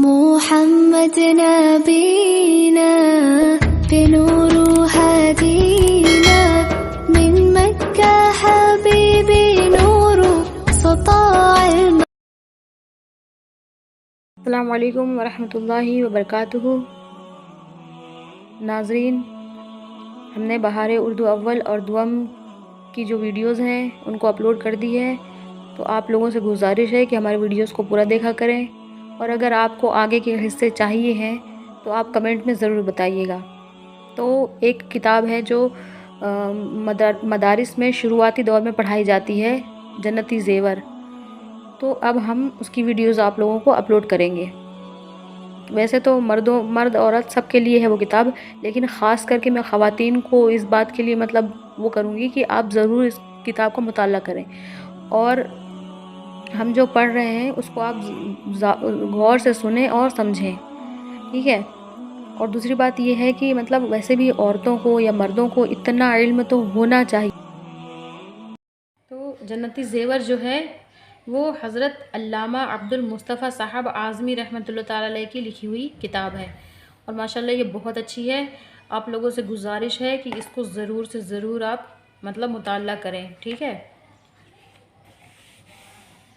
محمد نبينا بنور هدينا من مكة حبيبي نور سطاع السلام علیکم ورحمۃ اللہ وبرکاتہ۔ ناظرین، ہم نے بہار اردو اول اور دوم کی جو ویڈیوز ہیں ان کو اپلوڈ کر دی ہے، تو آپ لوگوں سے گزارش ہے کہ ہماری ویڈیوز کو پورا دیکھا کریں، اور اگر آپ کو آگے کے حصے چاہیے ہیں تو آپ کمنٹ میں ضرور بتائیے گا۔ تو ایک کتاب ہے جو مدارس میں شروعاتی دور میں پڑھائی جاتی ہے، جنتی زیور، تو اب ہم اس کی ویڈیوز آپ لوگوں کو اپلوڈ کریں گے۔ ویسے تو مرد عورت سب کے لیے ہے وہ کتاب، لیکن خاص کر کے میں خواتین کو اس بات کے لیے وہ کروں گی کہ آپ ضرور اس کتاب کا مطالعہ کریں، اور ہم جو پڑھ رہے ہیں اس کو آپ غور سے سنیں اور سمجھیں، ٹھیک ہے؟ اور دوسری بات یہ ہے کہ ویسے بھی عورتوں کو یا مردوں کو اتنا علم تو ہونا چاہیے۔ تو جنتی زیور جو ہے وہ حضرت علامہ عبد المصطفیٰ صاحب اعظمی رحمۃ اللہ تعالیٰ علیہ کی لکھی ہوئی کتاب ہے، اور ماشاءاللہ یہ بہت اچھی ہے۔ آپ لوگوں سے گزارش ہے کہ اس کو ضرور سے ضرور آپ مطالعہ کریں، ٹھیک ہے؟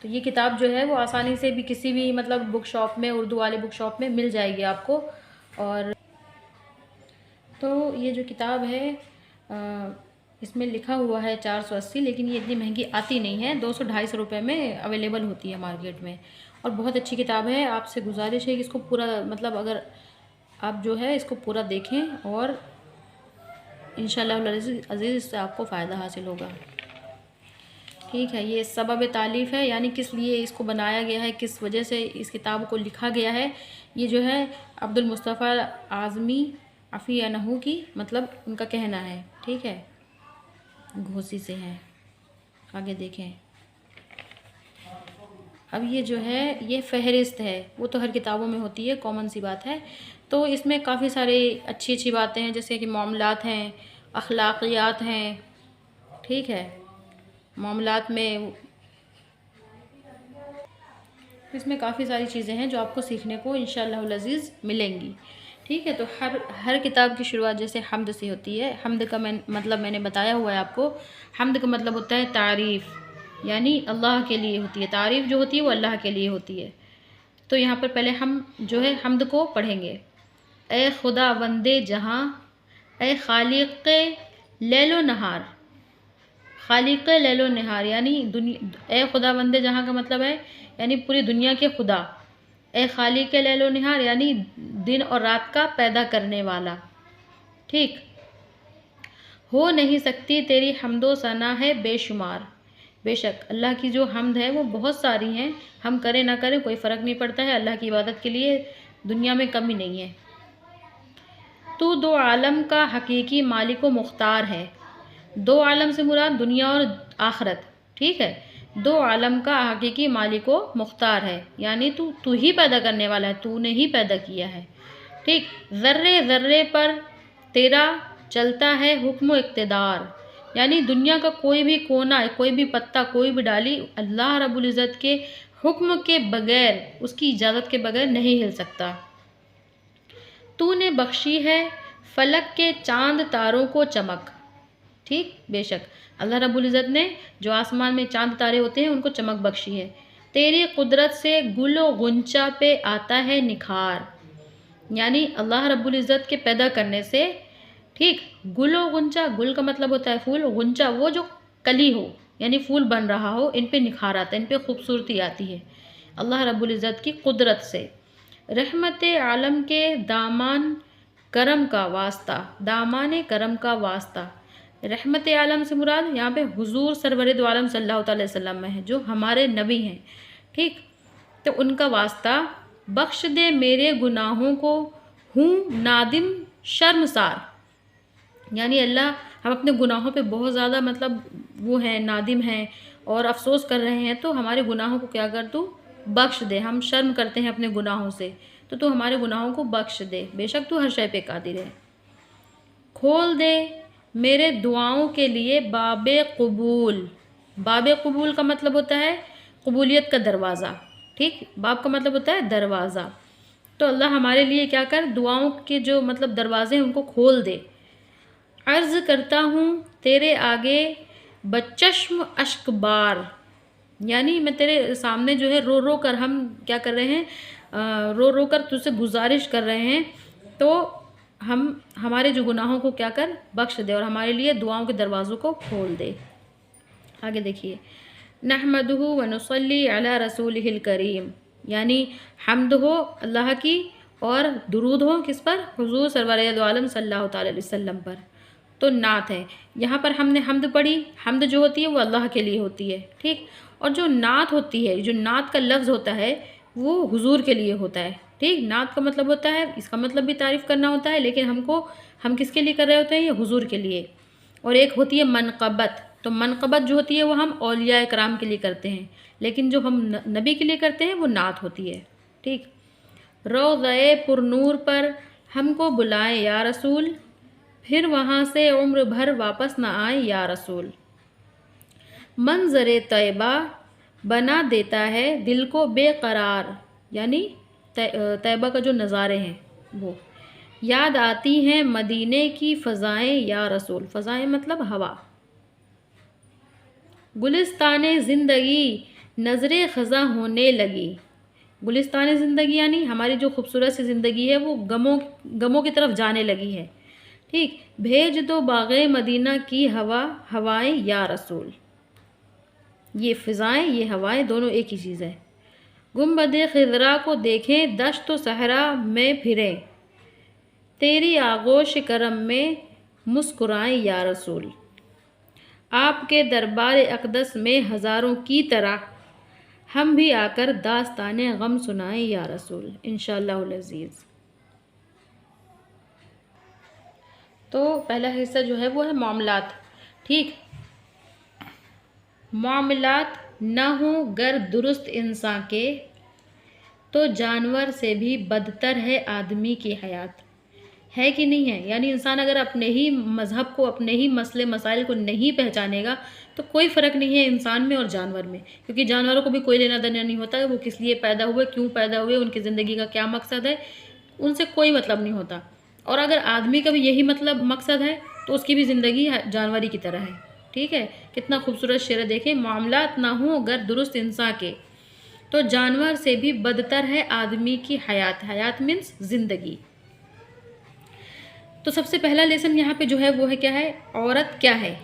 تو یہ کتاب جو ہے وہ آسانی سے بھی کسی بھی بک شاپ میں، اردو والے بک شاپ میں مل جائے گی آپ کو۔ اور تو یہ جو کتاب ہے اس میں لکھا ہوا ہے 480، لیکن یہ اتنی مہنگی آتی نہیں ہے، 200-250 روپے میں اویلیبل ہوتی ہے مارکیٹ میں، اور بہت اچھی کتاب ہے۔ آپ سے گزارش ہے کہ اس کو پورا اگر آپ جو ہے اس کو پورا دیکھیں، اور انشاءاللہ عزیز اس سے آپ کو فائدہ حاصل ہوگا، ٹھیک ہے؟ یہ سبب تالیف ہے، یعنی کس لیے اس کو بنایا گیا ہے، کس وجہ سے اس کتاب کو لکھا گیا ہے، یہ جو ہے عبد المصطفیٰ اعظمی عفی انہو کی ان کا کہنا ہے، ٹھیک ہے؟ گھوسی سے ہے، آگے دیکھیں۔ اب یہ جو ہے یہ فہرست ہے، وہ تو ہر کتابوں میں ہوتی ہے، کامن سی بات ہے۔ تو اس میں کافی سارے اچھی باتیں ہیں، جیسے کہ معاملات ہیں، اخلاقیات ہیں، ٹھیک ہے؟ معاملات میں اس میں کافی ساری چیزیں ہیں جو آپ کو سیکھنے کو انشاءاللہ العزیز ملیں گی، ٹھیک ہے؟ تو ہر کتاب کی شروعات جیسے حمد سے ہوتی ہے۔ حمد کا میں نے بتایا ہوا ہے آپ کو۔ حمد کا مطلب ہوتا ہے تعریف، یعنی اللہ کے لیے ہوتی ہے، تعریف جو ہوتی ہے وہ اللہ کے لیے ہوتی ہے۔ تو یہاں پر پہلے ہم جو ہے حمد کو پڑھیں گے۔ اے خدا وندے جہاں، اے خالق لیل و نہار، خالق لیل و نہار یعنی اے خدا وندے جہاں کا مطلب ہے یعنی پوری دنیا کے خدا، اے خالق لیل و نہار یعنی دن اور رات کا پیدا کرنے والا، ٹھیک؟ ہو نہیں سکتی تیری حمد و ثنا ہے بے شمار، بے شک اللہ کی جو حمد ہے وہ بہت ساری ہیں، ہم کریں نہ کریں کوئی فرق نہیں پڑتا ہے، اللہ کی عبادت کے لیے دنیا میں کمی نہیں ہے۔ تو دو عالم کا حقیقی مالک و مختار ہے، دو عالم سے مراد دنیا اور آخرت، ٹھیک ہے؟ دو عالم کا حقیقی مالک و مختار ہے، یعنی تو ہی پیدا کرنے والا ہے، تو نے ہی پیدا کیا ہے، ٹھیک؟ ذرے ذرے پر تیرا چلتا ہے حکم و اقتدار، یعنی دنیا کا کوئی بھی کونا، کوئی بھی پتا، کوئی بھی ڈالی اللہ رب العزت کے حکم کے بغیر، اس کی اجازت کے بغیر نہیں ہل سکتا۔ تو نے بخشی ہے فلک کے چاند تاروں کو چمک، ٹھیک؟ بے شک اللہ رب العزت نے جو آسمان میں چاند تارے ہوتے ہیں ان کو چمک بخشی ہے۔ تیری قدرت سے گل و غنچہ پہ آتا ہے نکھار، یعنی اللہ رب العزت کے پیدا کرنے سے، ٹھیک؟ گل و غنچہ، گل کا مطلب ہوتا ہے پھول، غنچہ وہ جو کلی ہو یعنی پھول بن رہا ہو، ان پہ نکھار آتا ہے، ان پہ خوبصورتی آتی ہے اللہ رب العزت کی قدرت سے۔ رحمت عالم کے دامان کرم کا واسطہ، دامان کرم کا واسطہ، رحمت عالم سے مراد یہاں پہ حضور سرور دو عالم صلی اللہ علیہ وسلم ہے، جو ہمارے نبی ہیں، ٹھیک؟ تو ان کا واسطہ، بخش دے میرے گناہوں کو ہوں نادم شرمسار، یعنی اللہ ہم اپنے گناہوں پہ بہت زیادہ وہ ہیں، نادم ہیں اور افسوس کر رہے ہیں، تو ہمارے گناہوں کو کیا کر تو بخش دے، ہم شرم کرتے ہیں اپنے گناہوں سے، تو ہمارے گناہوں کو بخش دے، بے شک تو ہر شے پہ قادر ہے۔ کھول دے میرے دعاؤں کے لیے باب قبول، باب قبول کا مطلب ہوتا ہے قبولیت کا دروازہ، ٹھیک؟ باب کا مطلب ہوتا ہے دروازہ، تو اللہ ہمارے لیے کیا کر، دعاؤں کے جو مطلب دروازے ہیں ان کو کھول دے۔ عرض کرتا ہوں تیرے آگے بچشم اشک بار، یعنی میں تیرے سامنے جو ہے رو رو کر ہم کیا کر رہے ہیں، رو رو کر تجھ سے گزارش کر رہے ہیں، تو ہمارے جو گناہوں کو کیا کر، بخش دے اور ہمارے لیے دعاؤں کے دروازوں کو کھول دے۔ آگے دیکھیے، نحمدہ ونصلی علی رسولہ الکریم، یعنی حمد ہو اللہ کی اور درود ہو کس پر، حضور سرور عالم صلی اللہ تعالی علیہ وسلم پر۔ تو نعت ہے، یہاں پر ہم نے حمد پڑھی، حمد جو ہوتی ہے وہ اللہ کے لیے ہوتی ہے، ٹھیک، اور جو نعت ہوتی ہے، جو نعت کا لفظ ہوتا ہے وہ حضور کے لیے ہوتا ہے، ٹھیک۔ نعت کا مطلب ہوتا ہے، اس کا مطلب بھی تعریف کرنا ہوتا ہے، لیکن ہم کس کے لیے کر رہے ہوتے ہیں، یہ حضور کے لیے۔ اور ایک ہوتی ہے منقبت، تو منقبت جو ہوتی ہے وہ ہم اولیاء کرام کے لیے کرتے ہیں، لیکن جو ہم نبی کے لیے کرتے ہیں وہ نعت ہوتی ہے، ٹھیک۔ روضۂ پر نور پر ہم کو بلائیں یا رسول، پھر وہاں سے عمر بھر واپس نہ آئیں یا رسول۔ منظر طیبہ بنا دیتا ہے دل کو بے قرار، یعنی طیبہ کا جو نظارے ہیں وہ۔ یاد آتی ہیں مدینے کی فضائیں یا رسول، فضائیں مطلب ہوا۔ گلستان زندگی نظر خزاں ہونے لگی، گلستان زندگی یعنی ہماری جو خوبصورت سی زندگی ہے وہ غموں کی طرف جانے لگی ہے، ٹھیک۔ بھیج دو باغ مدینہ کی ہوائیں یا رسول، یہ فضائیں یہ ہوائیں دونوں ایک ہی چیز ہے۔ گنبد خضرا کو دیکھیں دشت و صحرا میں پھریں، تیری آغوش کرم میں مسکرائیں یا رسول۔ آپ کے دربار اقدس میں ہزاروں کی طرح ہم بھی آ کر داستان غم سنائیں یا رسول، انشاءاللہ العزیز۔ تو پہلا حصہ جو ہے وہ ہے معاملات، ٹھیک۔ معاملات نہ ہوں گر درست انسان کے، تو جانور سے بھی بدتر ہے آدمی کی حیات، ہے کہ نہیں ہے؟ یعنی انسان اگر اپنے ہی مذہب کو، اپنے ہی مسئلے مسائل کو نہیں پہچانے گا تو کوئی فرق نہیں ہے انسان میں اور جانور میں، کیونکہ جانوروں کو بھی کوئی لینا دینا نہیں ہوتا ہے، وہ کس لیے پیدا ہوئے، کیوں پیدا ہوئے، ان کی زندگی کا کیا مقصد ہے، ان سے کوئی مطلب نہیں ہوتا۔ اور اگر آدمی کا بھی یہی مقصد ہے تو اس کی بھی زندگی جانوری کی طرح ہے، ٹھیک ہے۔ کتنا خوبصورت شعر ہے، دیکھیں، معاملات نہ ہوں گر درست انسان کے، تو جانور سے بھی بدتر ہے آدمی کی حیات، حیات مینس زندگی۔ تو سب سے پہلا لیسن یہاں پہ جو ہے وہ ہے کیا ہے، عورت کیا ہے،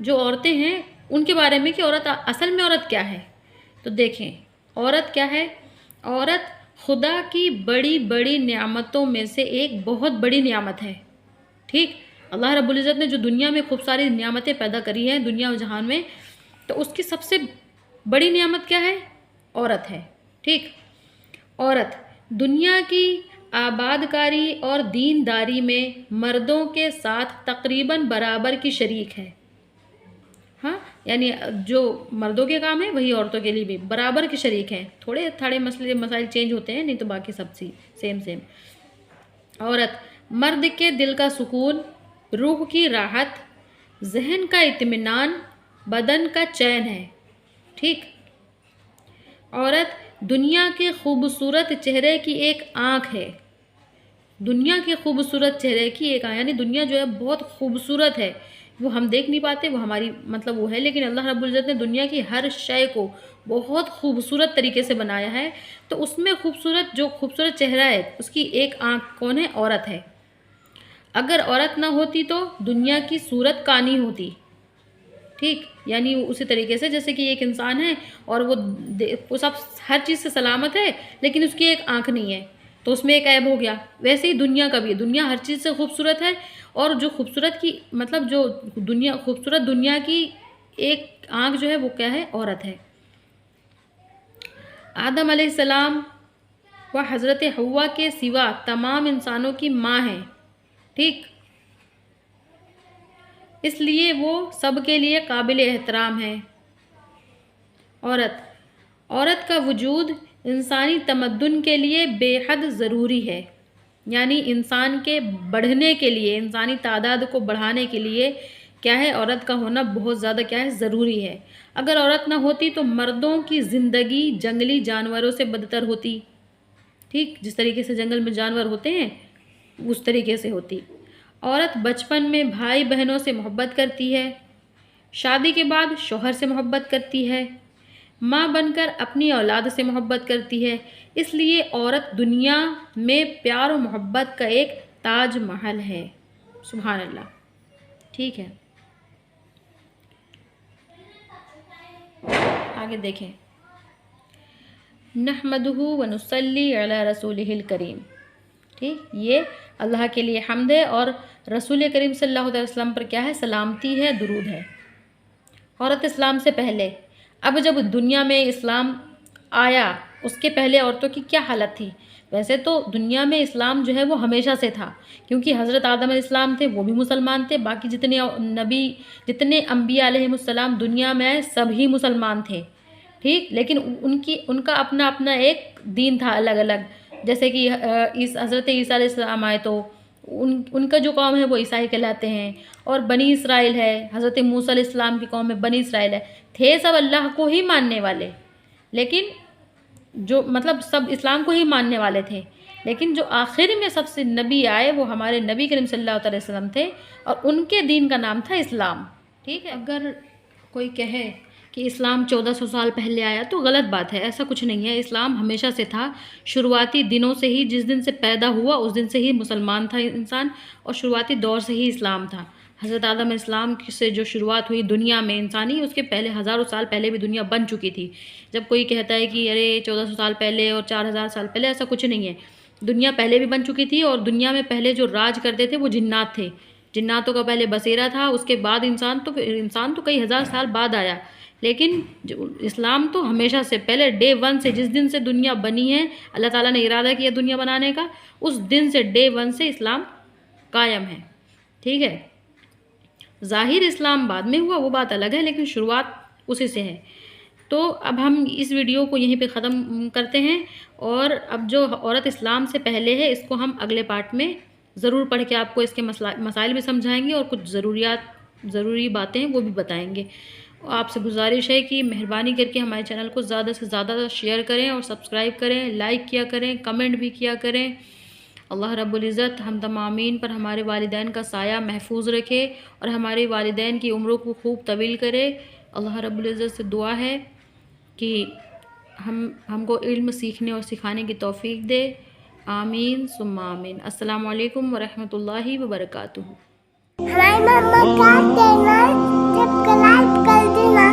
جو عورتیں ہیں ان کے بارے میں کہ عورت اصل میں عورت کیا ہے۔ تو دیکھیں عورت کیا ہے، عورت خدا کی بڑی بڑی نعمتوں میں سے ایک بہت بڑی نعمت ہے، ٹھیک۔ اللہ رب العزت نے جو دنیا میں خوب ساری نعمتیں پیدا کری ہیں دنیا و جہان میں، تو اس کی سب سے بڑی نعمت کیا ہے، عورت ہے، ٹھیک۔ عورت دنیا کی آباد کاری اور دینداری میں مردوں کے ساتھ تقریباً برابر کی شریک ہے، ہاں، یعنی جو مردوں کے کام ہیں وہی عورتوں کے لیے بھی برابر کی شریک ہیں، تھوڑے تھوڑے مسائل چینج ہوتے ہیں، نہیں تو باقی سب سیم۔ عورت مرد کے دل کا سکون، روح کی راحت، ذہن کا اطمینان، بدن کا چین ہے، ٹھیک۔ عورت دنیا کے خوبصورت چہرے کی ایک آنکھ ہے، دنیا کے خوبصورت چہرے کی ایک آنکھ، یعنی دنیا جو ہے بہت خوبصورت ہے، وہ ہم دیکھ نہیں پاتے، وہ ہماری مطلب وہ ہے، لیکن اللہ رب العزت نے دنیا کی ہر شے کو بہت خوبصورت طریقے سے بنایا ہے، تو اس میں جو خوبصورت چہرہ ہے اس کی ایک آنکھ کون ہے، عورت ہے۔ اگر عورت نہ ہوتی تو دنیا کی صورت کانی ہوتی، ٹھیک، یعنی اسی طریقے سے جیسے کہ ایک انسان ہے اور وہ سب ہر چیز سے سلامت ہے لیکن اس کی ایک آنکھ نہیں ہے تو اس میں ایک عیب ہو گیا، ویسے ہی دنیا کا بھی، دنیا ہر چیز سے خوبصورت ہے اور جو خوبصورت کی مطلب جو خوبصورت دنیا کی ایک آنکھ جو ہے وہ کیا ہے، عورت ہے۔ آدم علیہ السلام و حضرت حوا کے سوا تمام انسانوں کی ماں ہیں، ٹھیک، اس لیے وہ سب کے لیے قابل احترام ہے۔ عورت کا وجود انسانی تمدن کے لیے بے حد ضروری ہے، یعنی انسان کے بڑھنے کے لیے، انسانی تعداد کو بڑھانے کے لیے کیا ہے، عورت کا ہونا بہت زیادہ کیا ہے، ضروری ہے۔ اگر عورت نہ ہوتی تو مردوں کی زندگی جنگلی جانوروں سے بدتر ہوتی، ٹھیک، جس طریقے سے جنگل میں جانور ہوتے ہیں اس طریقے سے ہوتی۔ عورت بچپن میں بھائی بہنوں سے محبت کرتی ہے، شادی کے بعد شوہر سے محبت کرتی ہے، ماں بن کر اپنی اولاد سے محبت کرتی ہے۔ اس لیے عورت دنیا میں پیار و محبت کا ایک تاج محل ہے۔ سبحان اللہ۔ ٹھیک ہے، آگے دیکھیں۔ نحمدہ ونصلی علی رسولہ الکریم۔ ٹھیک، یہ اللہ کے لیے حمد ہے اور رسول کریم صلی اللہ علیہ وسلم پر کیا ہے؟ سلامتی ہے، درود ہے۔ عورت اسلام سے پہلے، اب جب دنیا میں اسلام آیا اس کے پہلے عورتوں کی کیا حالت تھی؟ ویسے تو دنیا میں اسلام جو ہے وہ ہمیشہ سے تھا، کیونکہ حضرت آدم علیہ السلام تھے وہ بھی مسلمان تھے، باقی جتنے انبیاء علیہ السلام دنیا میں آئے سب ہی مسلمان تھے۔ ٹھیک، لیکن ان کا اپنا اپنا ایک دین تھا الگ الگ، جیسے کہ حضرت عیسیٰ علیہ السلام آئے تو ان کا جو قوم ہے وہ عیسائی کہلاتے ہیں، اور بنی اسرائیل ہے، حضرت موسیٰ علیہ السلام کی قوم میں بنی اسرائیل ہے، تھے سب اللہ کو ہی ماننے والے، لیکن جو مطلب سب اسلام کو ہی ماننے والے تھے، لیکن جو آخر میں سب سے نبی آئے وہ ہمارے نبی کریم صلی اللہ علیہ وسلم تھے، اور ان کے دین کا نام تھا اسلام۔ ٹھیک ہے، اگر کوئی کہے کہ اسلام 1400 سال پہلے آیا تو غلط بات ہے، ایسا کچھ نہیں ہے۔ اسلام ہمیشہ سے تھا، شروعاتی دنوں سے ہی، جس دن سے پیدا ہوا اس دن سے ہی مسلمان تھا انسان، اور شروعاتی دور سے ہی اسلام تھا۔ حضرت آدم علیہ السلام سے جو شروعات ہوئی دنیا میں انسانی، اس کے پہلے ہزاروں سال پہلے بھی دنیا بن چکی تھی۔ جب کوئی کہتا ہے کہ ارے 1400 سال پہلے اور 4000 سال پہلے، ایسا کچھ نہیں ہے، دنیا پہلے بھی بن چکی تھی، اور دنیا میں پہلے جو راج کرتے تھے وہ جنات تھے، جناتوں کا پہلے بسیرا تھا، اس کے بعد انسان تو کئی ہزار سال بعد آیا، لیکن اسلام تو ہمیشہ سے پہلے ڈے 1 سے، جس دن سے دنیا بنی ہے، اللہ تعالیٰ نے ارادہ کیا دنیا بنانے کا، اس دن سے ڈے 1 سے اسلام قائم ہے۔ ٹھیک ہے، ظاہر اسلام بعد میں ہوا وہ بات الگ ہے، لیکن شروعات اسی سے ہے۔ تو اب ہم اس ویڈیو کو یہیں پہ ختم کرتے ہیں، اور اب جو عورت اسلام سے پہلے ہے اس کو ہم اگلے پارٹ میں ضرور پڑھ کے آپ کو اس کے مسائل بھی سمجھائیں گے، اور کچھ ضروری باتیں وہ بھی بتائیں گے۔ آپ سے گزارش ہے کہ مہربانی کر کے ہمارے چینل کو زیادہ سے زیادہ شیئر کریں اور سبسکرائب کریں، لائک کیا کریں، کمنٹ بھی کیا کریں۔ اللہ رب العزت ہم تمامین پر ہمارے والدین کا سایہ محفوظ رکھے، اور ہمارے والدین کی عمروں کو خوب طویل کرے۔ اللہ رب العزت سے دعا ہے کہ ہم کو علم سیکھنے اور سکھانے کی توفیق دے۔ آمین ثم آمین۔ السلام علیکم ورحمۃ اللہ وبرکاتہ۔ ہماری مما کا چینل سبسکرائب کر دینا۔